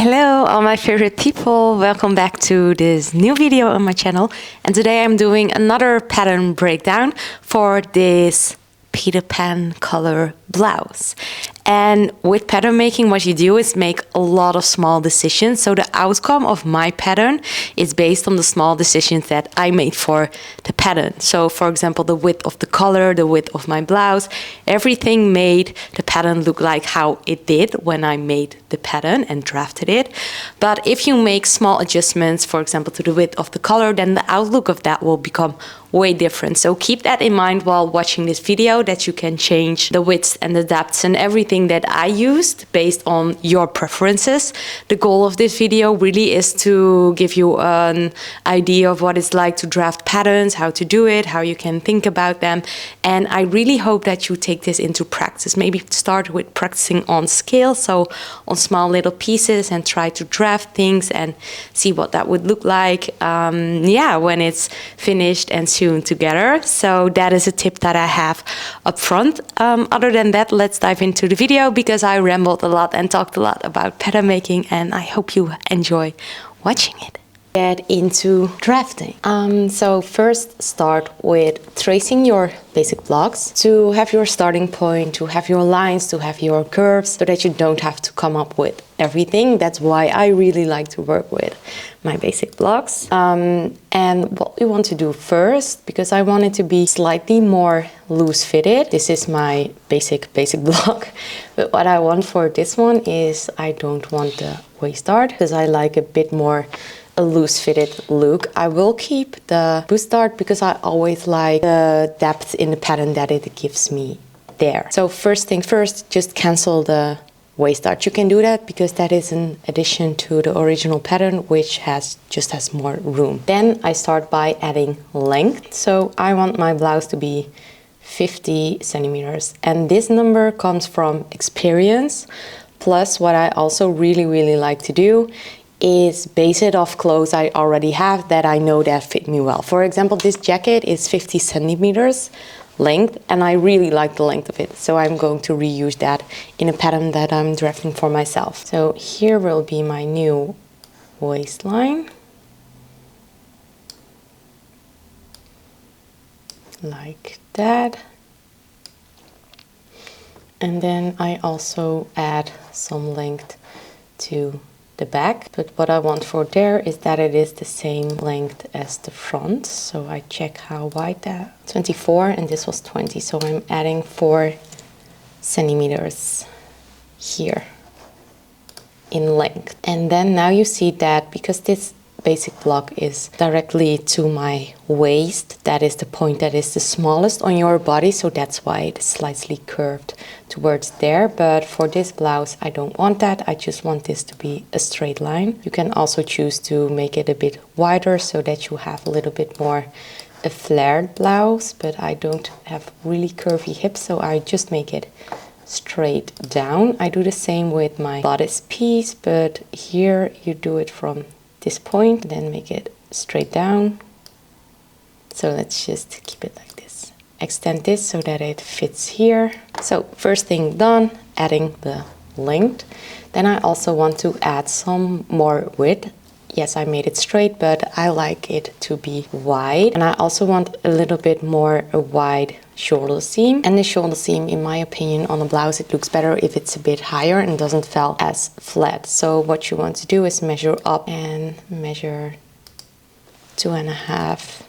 Hello all my favorite people, welcome back to this new video on my channel, and today I'm doing another pattern breakdown for this Peter Pan color blouse. And with pattern making, what you do is make a lot of small decisions. So the outcome of my pattern is based on the small decisions that I made for the pattern. So for example, the width of the collar, the width of my blouse, everything made the pattern look like how it did when I made the pattern and drafted it. But if you make small adjustments, for example, to the width of the collar, then the outlook of that will become way different. So keep that in mind while watching this video, that you can change the widths and the depths and everything that I used based on your preferences. The goal of this video really is to give you an idea of what it's like to draft patterns, how to do it, how you can think about them. And I really hope that you take this into practice. Maybe start with practicing on scale, so on small little pieces, and try to draft things and see what that would look like when it's finished and sewn together. So that is a tip that I have up front. Other than that, let's dive into the video, because I rambled a lot and talked a lot about pattern making, and I hope you enjoy watching it. Get into drafting. So first start with tracing your basic blocks to have your starting point, to have your lines, to have your curves, so that you don't have to come up with everything. That's why I really like to work with my basic blocks. And what we want to do first, because I want it to be slightly more loose fitted, this is my basic block, but what I want for this one is I don't want the waist dart, because I like a bit more a loose fitted look. I will keep the boost dart because I always like the depth in the pattern that it gives me there. So first thing first, just cancel the waist dart. You can do that because that is an addition to the original pattern, which just has more room. Then I start by adding length. So I want my blouse to be 50 centimeters, and this number comes from experience. Plus, what I also really like to do is base it off clothes I already have that I know that fit me well. For example, this jacket is 50 centimeters length, and I really like the length of it, so I'm going to reuse that in a pattern that I'm drafting for myself. So here will be my new waistline, like that. And then I also add some length to the back, but what I want for there is that it is the same length as the front. So I check how wide that 24, and this was 20, so I'm adding 4 centimeters here in length. And then now you see that because this basic block is directly to my waist, that is the point that is the smallest on your body, so that's why it's slightly curved towards there. But for this blouse I don't want that, I just want this to be a straight line. You can also choose to make it a bit wider so that you have a little bit more a flared blouse, but I don't have really curvy hips, so I just make it straight down. I do the same with my bodice piece, but here you do it from this point, then make it straight down. So let's just keep it like this. Extend this so that it fits here. So first thing done, adding the length. Then I also want to add some more width. Yes, I made it straight, but I like it to be wide. And I also want a little bit more a wide shoulder seam. And the shoulder seam, in my opinion, on a blouse, it looks better if it's a bit higher and doesn't feel as flat. So what you want to do is measure up and measure 2.5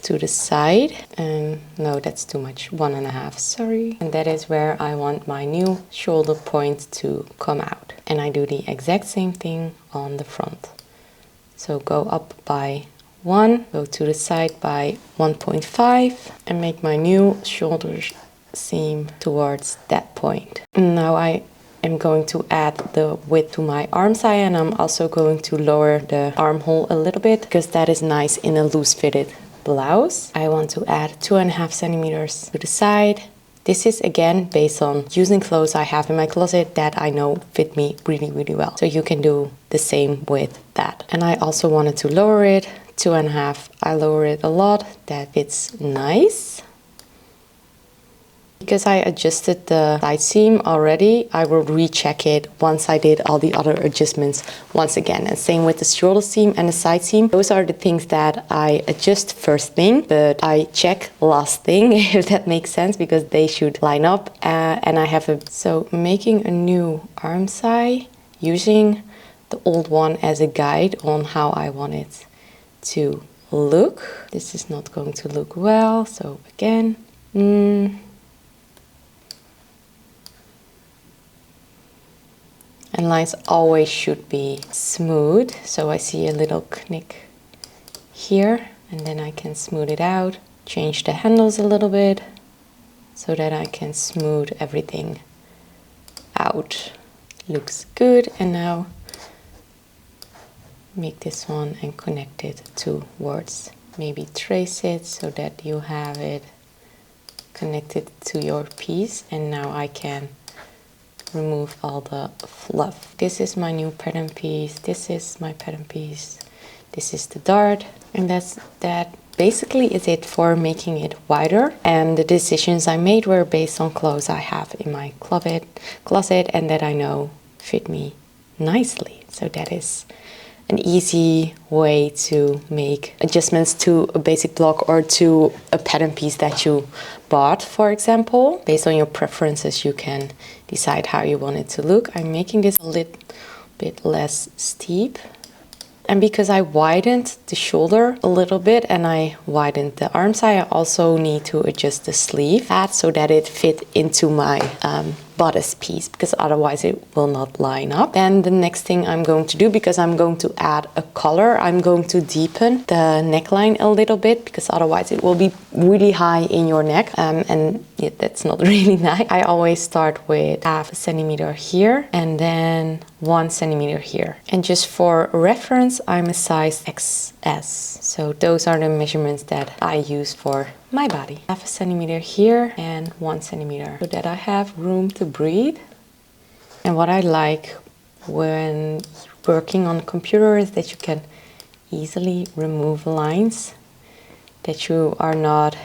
to the side. And no, that's too much, 1.5, sorry. And that is where I want my new shoulder point to come out. And I do the exact same thing on the front. So go up by 1, go to the side by 1.5, and make my new shoulder seam towards that point. Now I am going to add the width to my arm side, and I'm also going to lower the armhole a little bit because that is nice in a loose fitted blouse. I want to add 2.5 centimeters to the side. This is again based on using clothes I have in my closet that I know fit me really well. So you can do the same with that. And I also wanted to lower it 2.5. I lower it a lot. That fits nice. Because I adjusted the side seam already, I will recheck it once I did all the other adjustments once again. And same with the shoulder seam and the side seam. Those are the things that I adjust first thing, but I check last thing, if that makes sense, because they should line up. And I have so making a new arm side, using the old one as a guide on how I want it to look. This is not going to look well, so again, and lines always should be smooth, so I see a little knick here, and then I can smooth it out, change the handles a little bit so that I can smooth everything out. Looks good. And now make this one and connect it towards, maybe trace it so that you have it connected to your piece. And now I can remove all the fluff. This is my new pattern piece, this is my pattern piece, this is the dart, and that basically is it for making it wider. And the decisions I made were based on clothes I have in my closet and that I know fit me nicely. So that is an easy way to make adjustments to a basic block or to a pattern piece that you bought, for example. Based on your preferences, you can decide how you want it to look. I'm making this a little bit less steep. And because I widened the shoulder a little bit and I widened the arm side, I also need to adjust the sleeve so that it fit into my bodice piece, because otherwise it will not line up. Then the next thing I'm going to do, because I'm going to add a collar, I'm going to deepen the neckline a little bit, because otherwise it will be really high in your neck, and yeah, that's not really nice. I always start with 0.5 centimeter here and then 1 centimeter here. And just for reference, I'm a size XS. So those are the measurements that I use for my body. 0.5 centimeter here and 1 centimeter, so that I have room to breathe. And what I like when working on a computer is that you can easily remove lines that you are not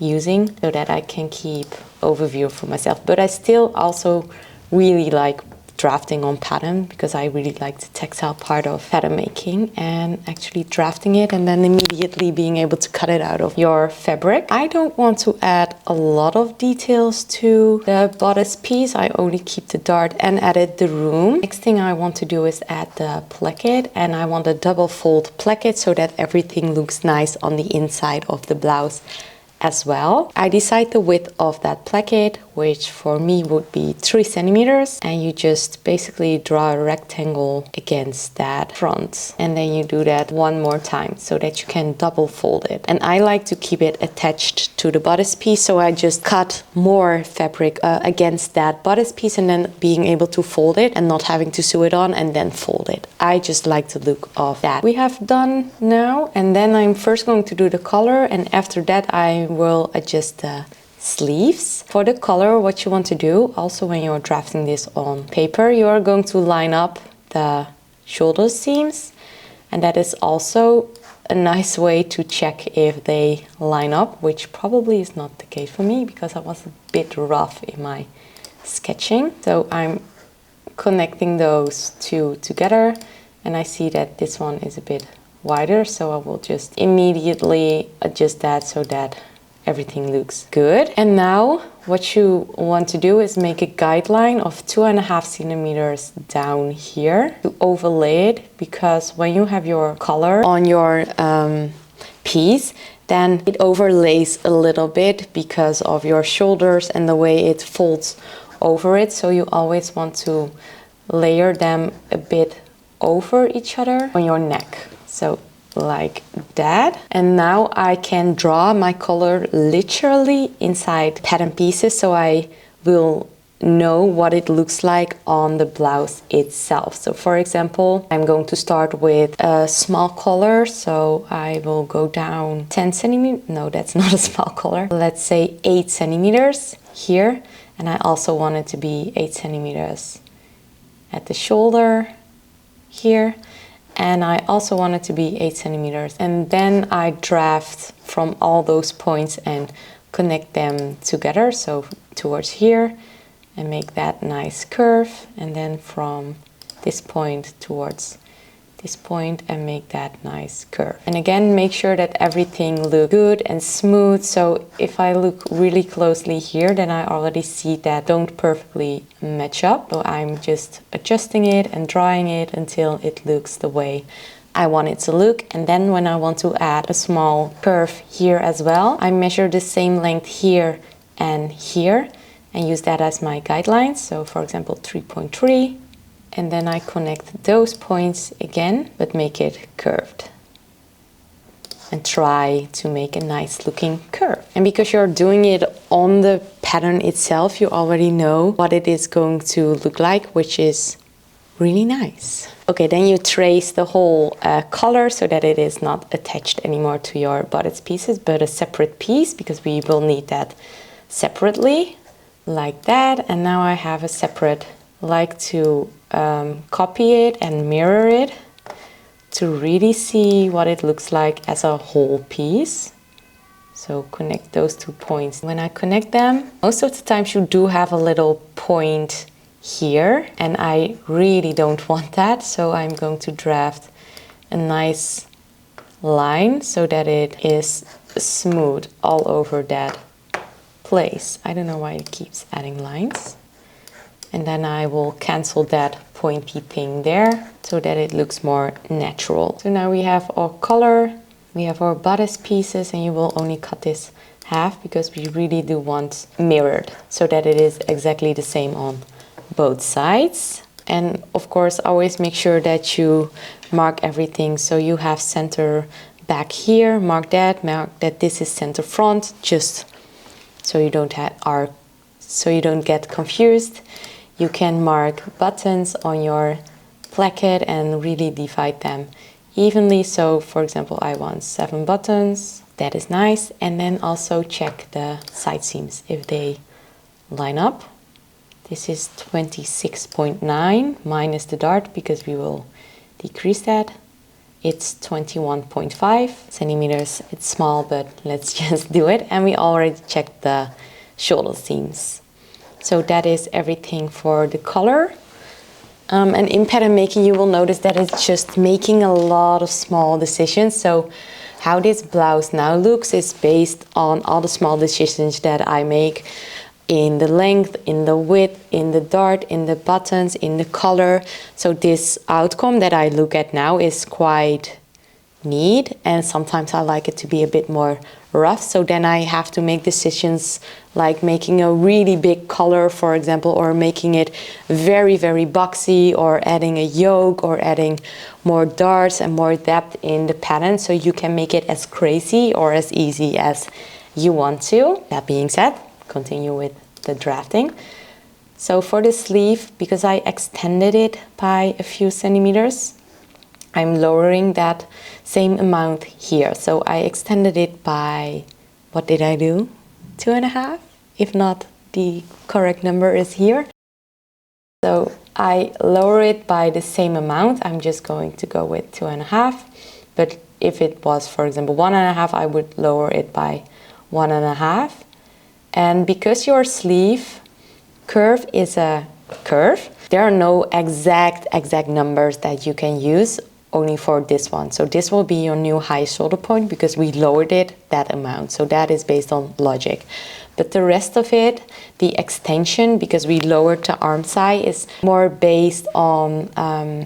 using, so that I can keep overview for myself. But I still also really like drafting on pattern, because I really like the tactile part of pattern making and actually drafting it and then immediately being able to cut it out of your fabric. I don't want to add a lot of details to the bodice piece. I only keep the dart and added the room. Next thing I want to do is add the placket, and I want a double fold placket so that everything looks nice on the inside of the blouse as well. I decide the width of that placket, which for me would be 3 centimeters, and you just basically draw a rectangle against that front, and then you do that one more time so that you can double fold it. And I like to keep it attached to the bodice piece, so I just cut more fabric against that bodice piece and then being able to fold it and not having to sew it on and then fold it. I just like the look of that. We have done now, and then I'm first going to do the collar, and after that I will adjust the sleeves. For the collar, what you want to do, also when you're drafting this on paper, you are going to line up the shoulder seams, and that is also a nice way to check if they line up, which probably is not the case for me because I was a bit rough in my sketching. So I'm connecting those two together, and I see that this one is a bit wider, so I will just immediately adjust that so that everything looks good. And now what you want to do is make a guideline of 2.5 centimeters down here to overlay it, because when you have your collar on your piece, then it overlays a little bit because of your shoulders and the way it folds over it. So you always want to layer them a bit over each other on your neck. So like that. And now I can draw my color literally inside pattern pieces, so I will know what it looks like on the blouse itself. So for example, I'm going to start with a small collar, so I will go down 10 centimeters. No, that's not a small collar. Let's say 8 centimeters here. And I also want it to be 8 centimeters at the shoulder here. And I also want it to be 8 centimeters. And then I draft from all those points and connect them together, so towards here, and make that nice curve, and then from this point towards this point and make that nice curve. And again, make sure that everything looks good and smooth. So if I look really closely here, then I already see that don't perfectly match up. So I'm just adjusting it and drawing it until it looks the way I want it to look. And then when I want to add a small curve here as well, I measure the same length here and here and use that as my guidelines. So for example, 3.3. And then I connect those points again, but make it curved. And try to make a nice looking curve. And because you're doing it on the pattern itself, you already know what it is going to look like, which is really nice. Okay, then you trace the whole collar so that it is not attached anymore to your bodice pieces, but a separate piece, because we will need that separately, like that. And now I have a separate, like to copy it and mirror it to really see what it looks like as a whole piece. So connect those 2 points. When I connect them, most of the times you do have a little point here, and I really don't want that, so I'm going to draft a nice line so that it is smooth all over that place. I don't know why it keeps adding lines. And then I will cancel that pointy thing there so that it looks more natural. So now we have our collar, we have our bodice pieces, and you will only cut this half because we really do want mirrored so that it is exactly the same on both sides. And of course, always make sure that you mark everything. So you have center back here, mark that this is center front, just so you don't get confused. You can mark buttons on your placket and really divide them evenly. So for example, I want 7 buttons. That is nice. And then also check the side seams if they line up. This is 26.9 minus the dart because we will decrease that. It's 21.5 centimeters. It's small, but let's just do it. And we already checked the shoulder seams. So that is everything for the color. And in pattern making, you will notice that it's just making a lot of small decisions. So how this blouse now looks is based on all the small decisions that I make in the length, in the width, in the dart, in the buttons, in the color. So this outcome that I look at now is quite neat, and sometimes I like it to be a bit more rough. So then I have to make decisions like making a really big collar, for example, or making it very, very boxy, or adding a yoke, or adding more darts and more depth in the pattern. So you can make it as crazy or as easy as you want to. That being said, continue with the drafting. So for the sleeve, because I extended it by a few centimeters, I'm lowering that same amount here. So I extended it by, what did I do? 2.5? If not, the correct number is here. So I lower it by the same amount. I'm just going to go with 2.5. But if it was, for example, 1.5, I would lower it by 1.5. And because your sleeve curve is a curve, there are no exact numbers that you can use only for this one. So this will be your new high shoulder point because we lowered it that amount. So that is based on logic. But the rest of it, the extension, because we lowered the arm side, is more based on,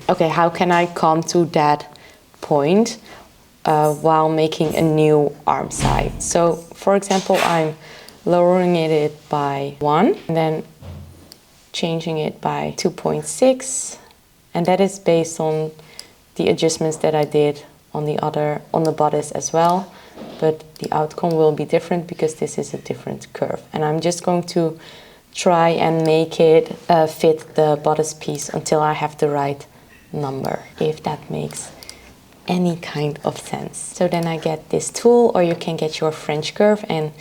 okay, how can I come to that point while making a new arm side? So for example, I'm lowering it by 1 and then changing it by 2.6, and that is based on the adjustments that I did on the bodice as well, but the outcome will be different because this is a different curve. And I'm just going to try and make it fit the bodice piece until I have the right number, if that makes any kind of sense. So then I get this tool, or you can get your French curve and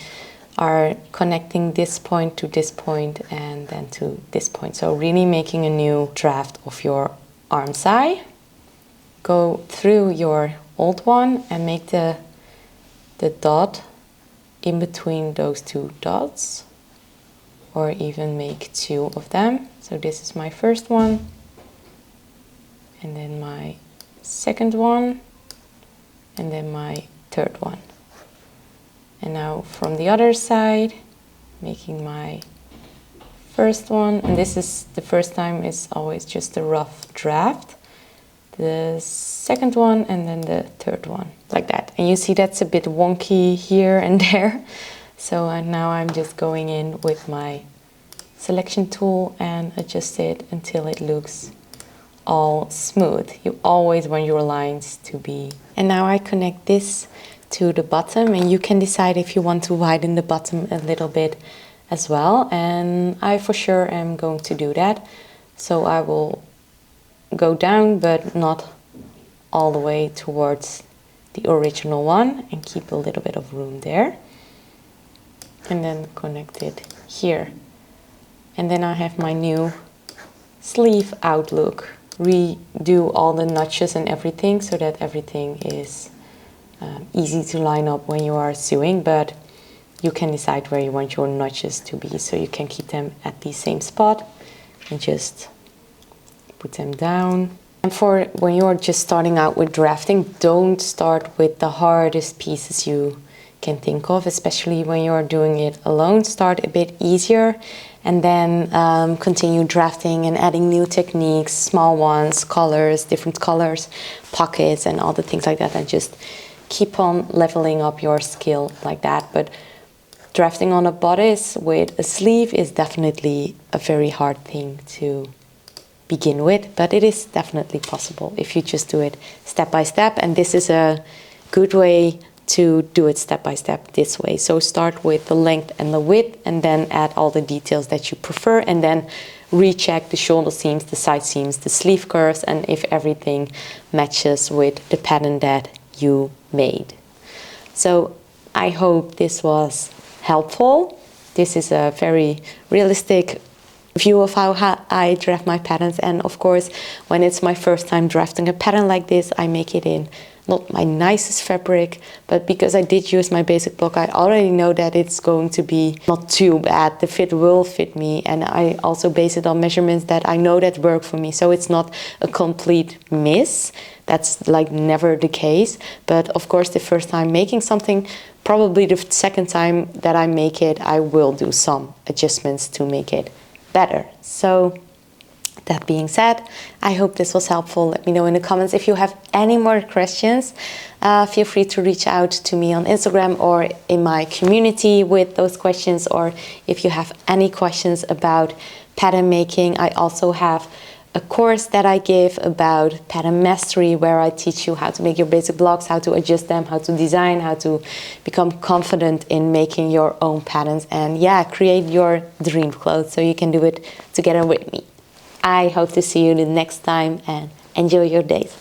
are connecting this point to this point and then to this point. So really making a new draft of your arm side. Go through your old one and make the dot in between those two dots, or even make two of them. So this is my first one, and then my second one, and then my third one. And now from the other side, making my first one, and this is the first time, is always just a rough draft. The second one, and then the third one, like that. And you see that's a bit wonky here and there. So now I'm just going in with my selection tool and adjust it until it looks all smooth. You always want your lines to be. And now I connect this to the bottom, and you can decide if you want to widen the bottom a little bit as well. And I for sure am going to do that. So I will go down, but not all the way towards the original one, and keep a little bit of room there. And then connect it here. And then I have my new sleeve outlook. Redo all the notches and everything so that everything is easy to line up when you are sewing, but you can decide where you want your notches to be, so you can keep them at the same spot and just put them down. And for when you're just starting out with drafting, don't start with the hardest pieces you can think of, especially when you're doing it alone. Start a bit easier, and then continue drafting and adding new techniques, small ones, colors, different colors, pockets, and all the things like that, and just keep on leveling up your skill like that. But drafting on a bodice with a sleeve is definitely a very hard thing to begin with, but it is definitely possible if you just do it step by step. And this is a good way to do it step by step this way. So start with the length and the width, and then add all the details that you prefer, and then recheck the shoulder seams, the side seams, the sleeve curves, and if everything matches with the pattern that you made. So I hope this was helpful. This is a very realistic view of how I draft my patterns, and of course when it's my first time drafting a pattern like this, I make it in not my nicest fabric, but because I did use my basic block, I already know that it's going to be not too bad. The fit will fit me, and I also base it on measurements that I know that work for me, so it's not a complete miss. That's like never the case. But of course the first time making something, probably the second time that I make it, I will do some adjustments to make it better. So that being said, I hope this was helpful. Let me know in the comments if you have any more questions. Feel free to reach out to me on Instagram or in my community with those questions, or if you have any questions about pattern making. I also have a course that I give about pattern mastery, where I teach you how to make your basic blocks, how to adjust them, how to design, how to become confident in making your own patterns, and yeah, create your dream clothes, so you can do it together with me. I hope to see you the next time, and enjoy your days.